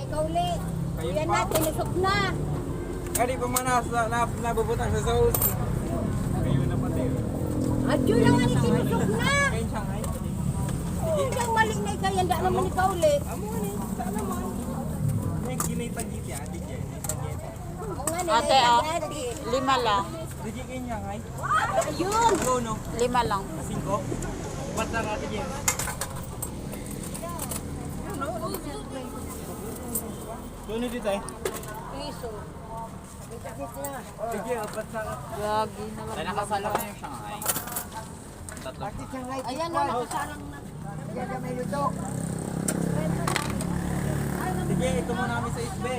kauli. Kayo Yan pa? na, tinusok na. Kaya pa man nabubutang sa sauce. Kayo na pati. At yun lang ang tinusok na. Kayo Shanghai. Yung mali na ikaw, yan da naman ni kauli. Amo ni, sa naman. Yung kinay pagit ya, di Jen. Ate, oh, 5 lang. Di Jen Shanghai. Ayun. Go no. 5 lang. 5. Ba't na natin Jen? Doon dito eh. Piso. Sige, ba't na Gagi naman. Ay, nakasala ko yung Shanghai. Tatlo. Ayan na, nakasalang na. Sige, ito muna kami sa isbe.